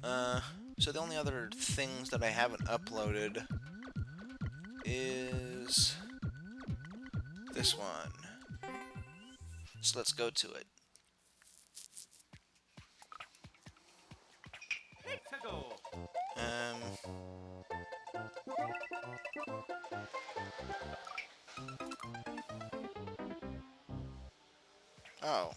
So the only other things that I haven't uploaded is this one. So let's go to it. Um, oh.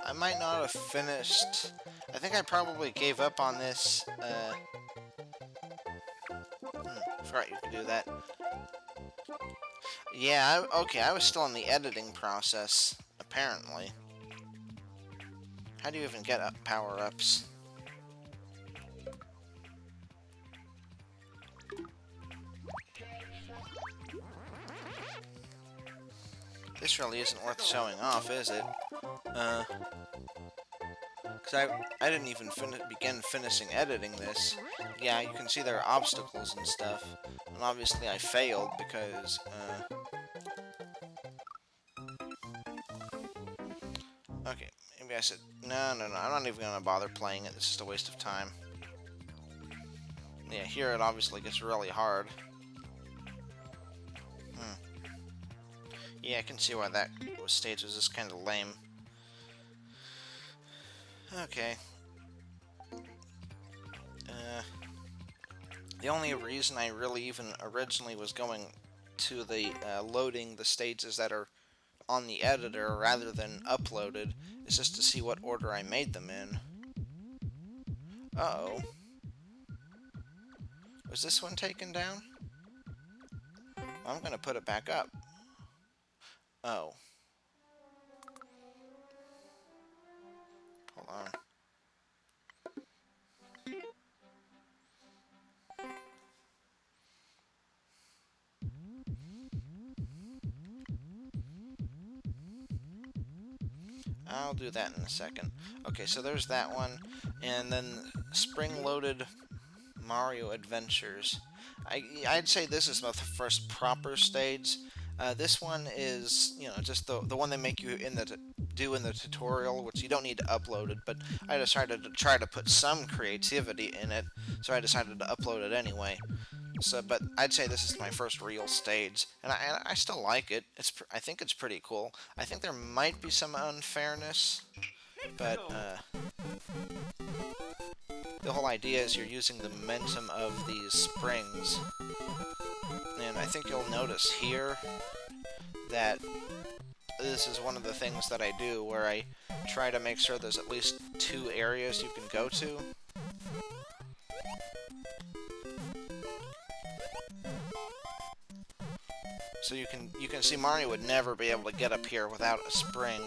I might not have finished. I think I probably gave up on this. Forgot you could do that. Yeah, okay, I was still in the editing process, apparently. How do you even get up power-ups? This really isn't worth showing off, is it? Because I didn't even begin finishing editing this. Yeah, you can see there are obstacles and stuff. And obviously I failed because, okay, maybe I said, no, I'm not even going to bother playing it. It's just a waste of time. Yeah, here it obviously gets really hard. Yeah, I can see why that stage was just kind of lame. Okay. The only reason I really even originally was going to the loading the stages that are on the editor rather than uploaded is just to see what order I made them in. Uh-oh. Was this one taken down? I'm gonna put it back up. Oh. Hold on. I'll do that in a second. Okay, so there's that one. And then spring-loaded Mario Adventures. I'd say this is the first proper stage. This one is, you know, just the one they make you do in the tutorial, which you don't need to upload it, but I decided to try to put some creativity in it, so I decided to upload it anyway. So, but I'd say this is my first real stage, and I still like it. I think it's pretty cool. I think there might be some unfairness, but the whole idea is you're using the momentum of these springs. And I think you'll notice here that this is one of the things that I do where I try to make sure there's at least 2 areas you can go to. So you can see Mario would never be able to get up here without a spring.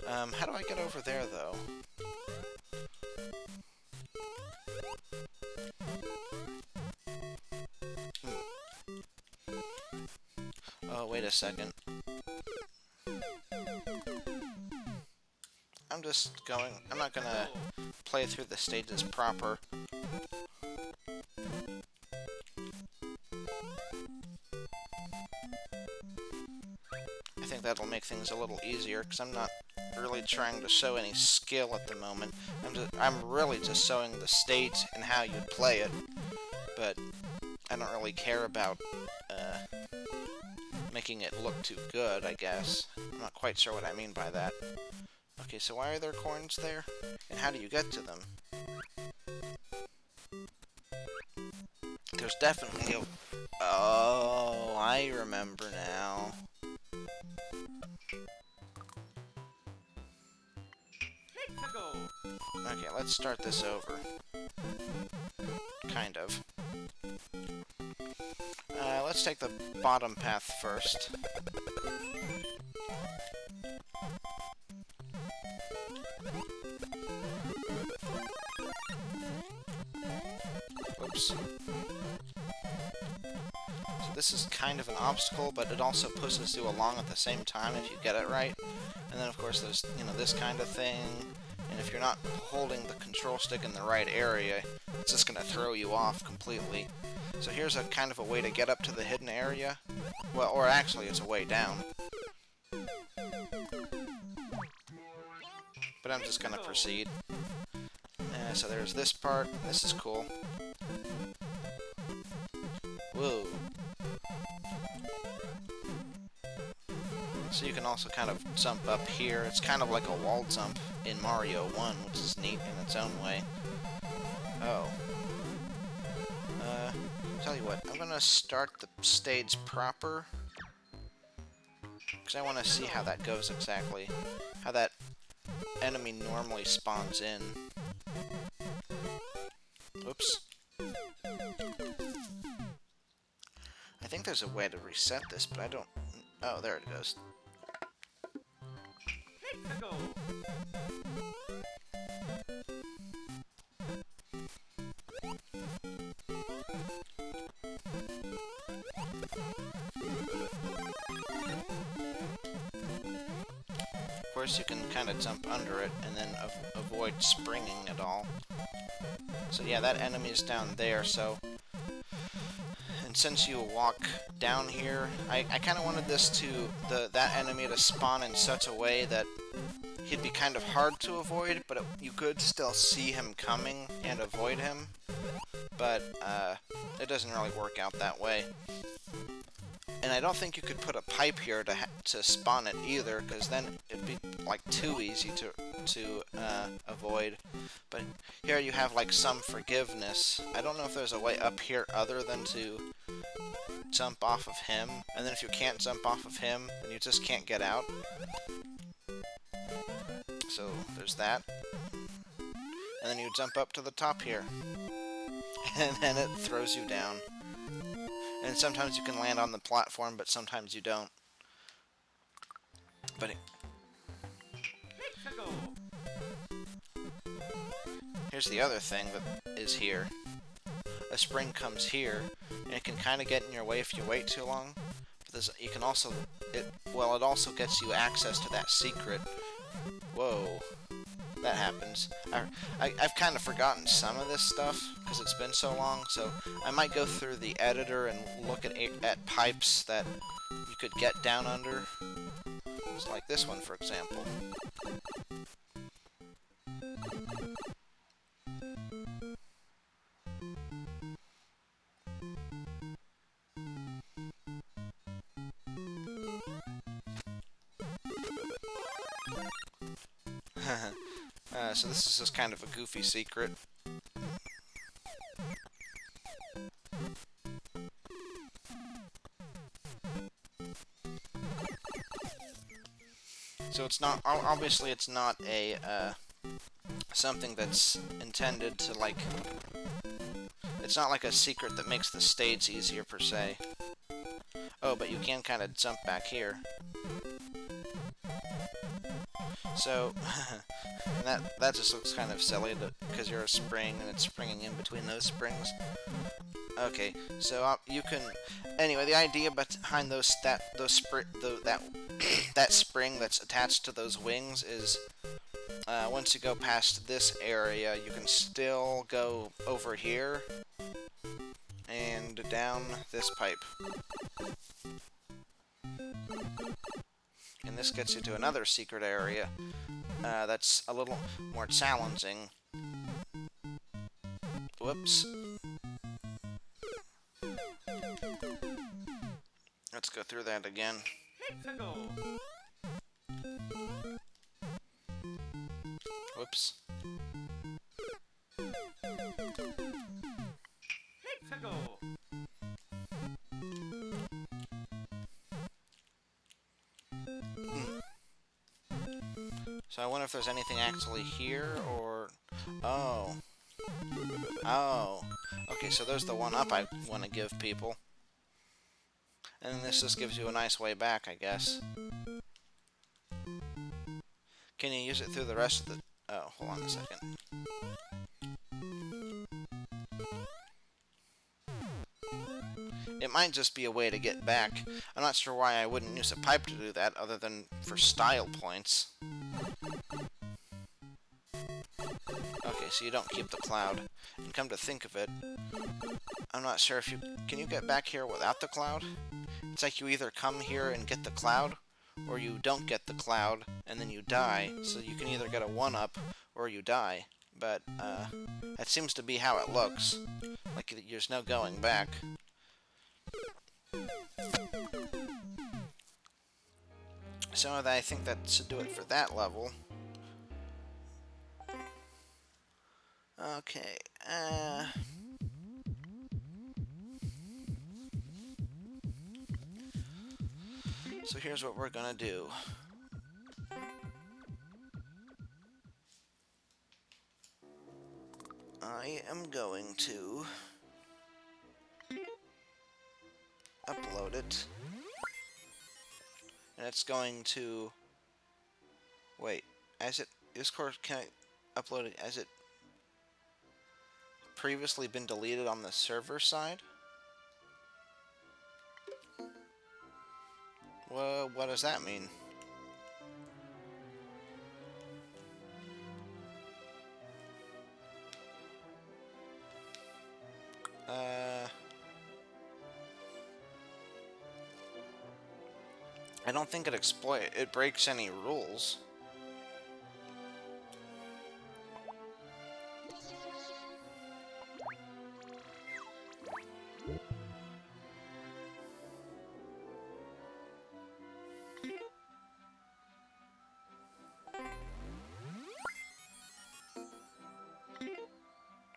How do I get over there though? Oh, wait a second. I'm not gonna play through the stages proper. I think that'll make things a little easier, because I'm not really trying to show any skill at the moment. I'm really just showing the stage and how you'd play it, but I don't really care about making it look too good, I guess. I'm not quite sure what I mean by that. Okay, so why are there coins there? And how do you get to them? There's definitely a... Oh, I remember now. Okay, let's start this over. Kind of. Let's take the bottom path first. Oops. So this is kind of an obstacle, but it also pushes you along at the same time if you get it right. And then of course there's, you know, this kind of thing. And if you're not holding the control stick in the right area, it's just going to throw you off completely. So here's a kind of a way to get up to the hidden area. Well, or actually it's a way down. But I'm just gonna proceed. So there's this part. This is cool. Whoa. So you can also kind of jump up here. It's kind of like a wall jump in Mario 1, which is neat in its own way. Oh. Tell you what, I'm gonna start the stage proper. Because I want to see how that goes exactly. How that enemy normally spawns in. Oops. I think there's a way to reset this, but I don't... Oh, there it goes. Of course, you can kind of jump under it and then avoid springing at all. So yeah, that enemy is down there, so... And since you walk down here, I kind of wanted this to... that enemy to spawn in such a way that he'd be kind of hard to avoid, but you could still see him coming and avoid him. But, it doesn't really work out that way. And I don't think you could put a pipe here to spawn it either, because then it'd be like too easy to avoid. But here you have like some forgiveness. I don't know if there's a way up here other than to jump off of him. And then if you can't jump off of him, then you just can't get out. So there's that. And then you jump up to the top here. And then it throws you down. And sometimes you can land on the platform, but sometimes you don't. But here's the other thing that is here. A spring comes here, and it can kind of get in your way if you wait too long. But you can also... it also gets you access to that secret. Whoa. That happens. I've kind of forgotten some of this stuff because it's been so long, so I might go through the editor and look at pipes that you could get down under. It's like this one, for example. So this is just kind of a goofy secret. So it's not, obviously it's not a, something that's intended to, like, it's not like a secret that makes the stage easier, per se. Oh, but you can kind of jump back here. So, that just looks kind of silly, because you're a spring, and it's springing in between those springs. Okay, so you can... Anyway, the idea behind that spring that's attached to those wings is, once you go past this area, you can still go over here, and down this pipe. And this gets you to another secret area that's a little more challenging. Whoops. Let's go through that again. Whoops. So I wonder if there's anything actually here, or... Oh. Oh. Okay, so there's the one up I want to give people. And this just gives you a nice way back, I guess. Can you use it through the rest of the... Oh, hold on a second. It might just be a way to get back. I'm not sure why I wouldn't use a pipe to do that, other than for style points. Okay, so you don't keep the cloud. And come to think of it, I'm not sure if you... Can you get back here without the cloud? It's like you either come here and get the cloud, or you don't get the cloud, and then you die. So you can either get a 1-up, or you die. But, that seems to be how it looks. Like, there's no going back. So I think that should do it for that level. Okay, so here's what we're gonna do. I am going to upload it. And it's going to... Wait, as it... Escort, can I upload it as it previously been deleted on the server side? Well, what does that mean? I don't think it breaks any rules.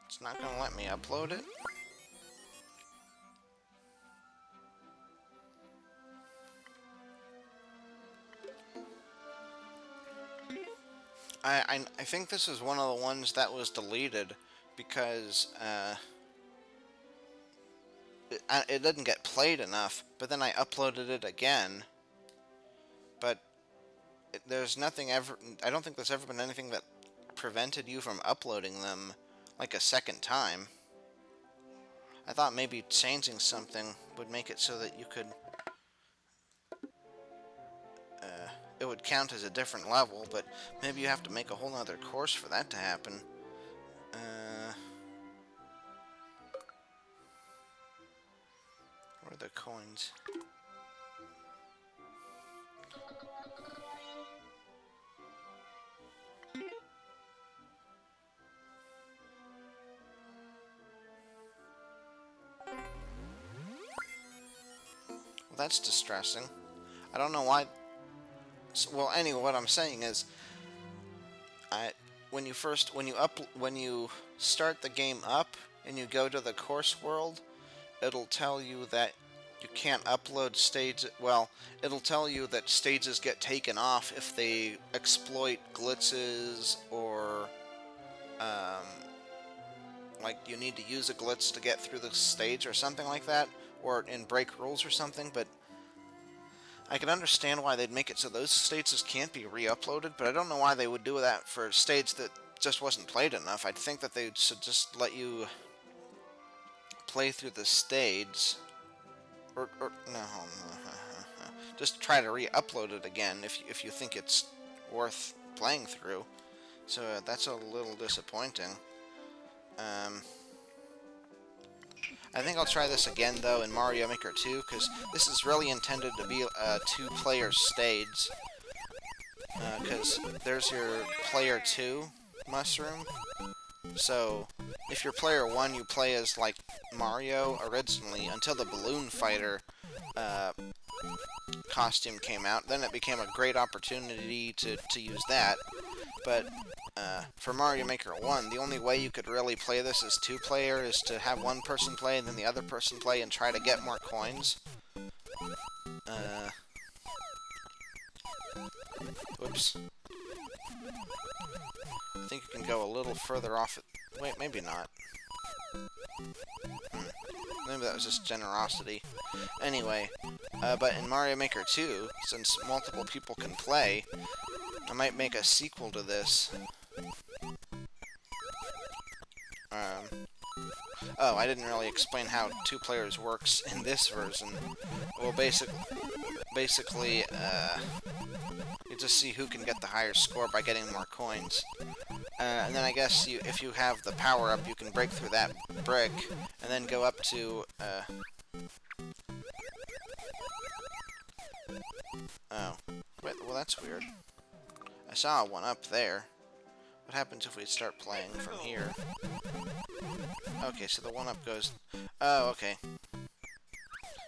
It's not gonna let me upload it? I think this is one of the ones that was deleted because it didn't get played enough, but then I uploaded it again. But there's nothing ever... I don't think there's ever been anything that prevented you from uploading them like a second time. I thought maybe changing something would make it so that you could... it would count as a different level, but maybe you have to make a whole other course for that to happen. Where are the coins? Well, that's distressing. I don't know why... Well, anyway, what I'm saying is, when you start the game up and you go to the course world, it'll tell you that you can't upload stages. Well, it'll tell you that stages get taken off if they exploit glitches or, like you need to use a glitch to get through the stage or something like that, or break rules or something. But I can understand why they'd make it so those stages can't be re-uploaded, but I don't know why they would do that for a stage that just wasn't played enough. I'd think that they should just let you play through the stage, or no, just try to re-upload it again if you think it's worth playing through. So that's a little disappointing. I think I'll try this again, though, in Mario Maker 2, because this is really intended to be a two-player stage. Because there's your player 2 mushroom. So, if you're player 1, you play as, like, Mario originally, until the Balloon Fighter costume came out. Then it became a great opportunity to use that. But for Mario Maker 1, the only way you could really play this as two-player is to have one person play and then the other person play and try to get more coins. Whoops. I think you can go a little further off it. Wait, maybe not. Maybe that was just generosity. Anyway, but in Mario Maker 2, since multiple people can play, I might make a sequel to this. Oh, I didn't really explain how two players works in this version. Well, basically, you just see who can get the higher score by getting more coins. And then I guess if you have the power up, you can break through that brick, and then go up to, oh. Wait, well, that's weird. I saw one up there. What happens if we start playing from here? Okay, so the one up goes... Oh, okay.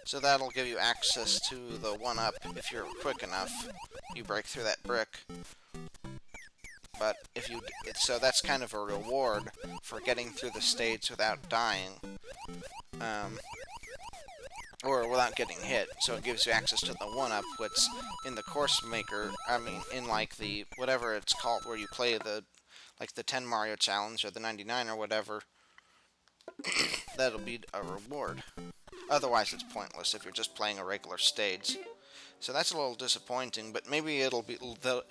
So that'll give you access to the one up if you're quick enough. You break through that brick. But if you... So that's kind of a reward for getting through the stage without dying. Or without getting hit. So it gives you access to the one up, which in the course maker... I mean, in like the... Whatever it's called, where you play the... Like the 10 Mario Challenge or the 99 or whatever. That'll be a reward. Otherwise, it's pointless if you're just playing a regular stage. So that's a little disappointing, but maybe it'll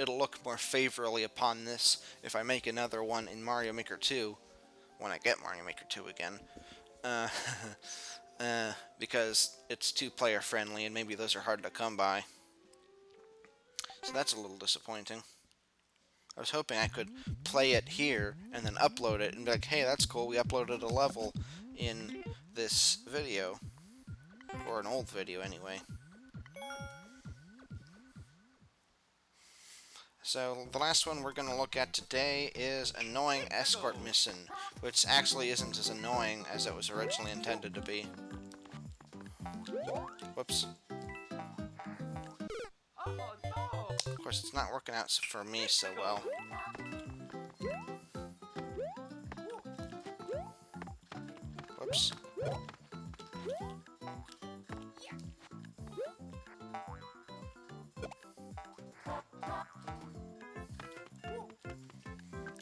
look more favorably upon this if I make another one in Mario Maker 2, when I get Mario Maker 2 again. Because it's two-player friendly, and maybe those are hard to come by. So that's a little disappointing. I was hoping I could play it here and then upload it and be like, hey, that's cool, we uploaded a level in this video. Or an old video, anyway. So, the last one we're going to look at today is Annoying Escort Mission, which actually isn't as annoying as it was originally intended to be. Whoops. Of course, it's not working out for me so well. Whoops.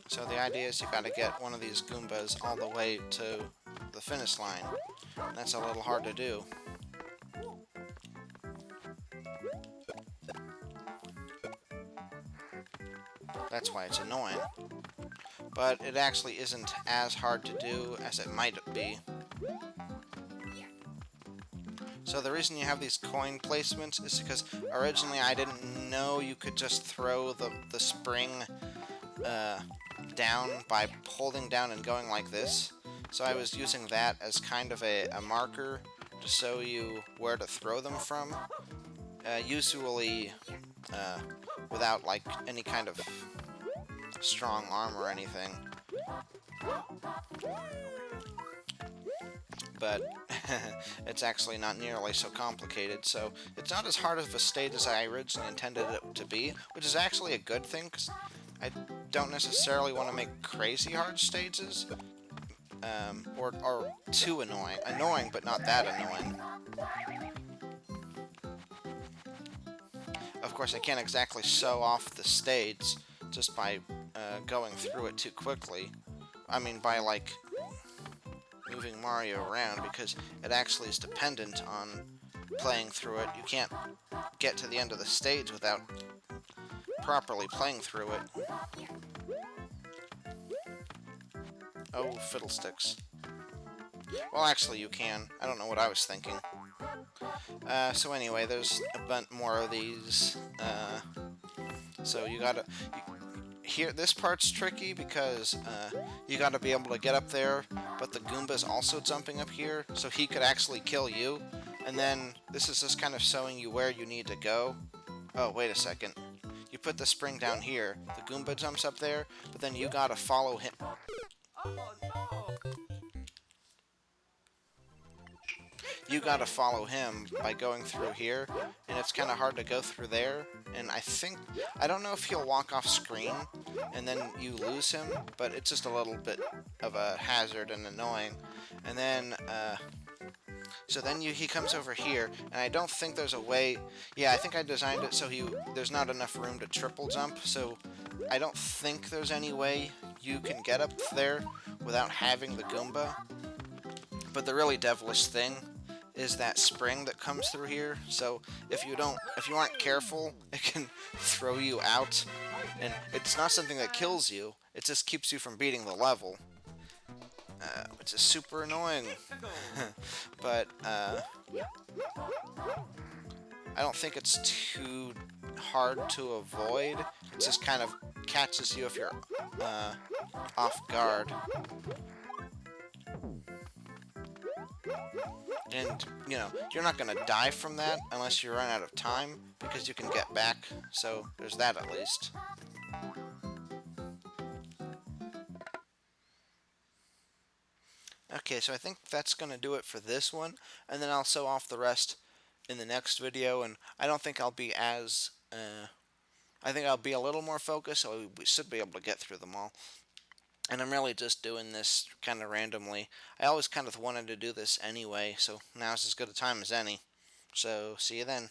So the idea is you gotta get one of these Goombas all the way to the finish line. And that's a little hard to do. That's why it's annoying. But it actually isn't as hard to do as it might be. So the reason you have these coin placements is because originally I didn't know you could just throw the spring down by holding down and going like this. So I was using that as kind of a marker to show you where to throw them from. Usually without like any kind of strong arm or anything. But it's actually not nearly so complicated, so it's not as hard of a stage as I originally intended it to be, which is actually a good thing, because I don't necessarily want to make crazy hard stages, or too annoying. Annoying, but not that annoying. Of course, I can't exactly show off the stage just by going through it too quickly. I mean, by, like, moving Mario around, because it actually is dependent on playing through it. You can't get to the end of the stage without properly playing through it. Oh, fiddlesticks. Well, actually, you can. I don't know what I was thinking. So anyway, there's a bunch more of these. So you gotta... Here, this part's tricky because you gotta be able to get up there, but the Goomba's also jumping up here, so he could actually kill you. And then this is just kind of showing you where you need to go. Oh, wait a second. You put the spring down here, the Goomba jumps up there, but then you gotta follow him. You gotta follow him by going through here, and it's kind of hard to go through there, and I don't know if he'll walk off screen, and then you lose him, but it's just a little bit of a hazard and annoying. And then, so then he comes over here, and I don't think there's a way, yeah, I think I designed it so there's not enough room to triple jump, so I don't think there's any way you can get up there without having the Goomba. But the really devilish thing is that spring that comes through here. So if you aren't careful, it can throw you out, and it's not something that kills you. It just keeps you from beating the level, which is super annoying. But I don't think it's too hard to avoid. It just kind of catches you if you're off guard. And, you know, you're not going to die from that unless you run out of time, because you can get back, so there's that at least. Okay, so I think that's going to do it for this one, and then I'll sew off the rest in the next video, and I don't think I'll be as, I think I'll be a little more focused, so we should be able to get through them all. And I'm really just doing this kind of randomly. I always kind of wanted to do this anyway, so now's as good a time as any. So, see you then.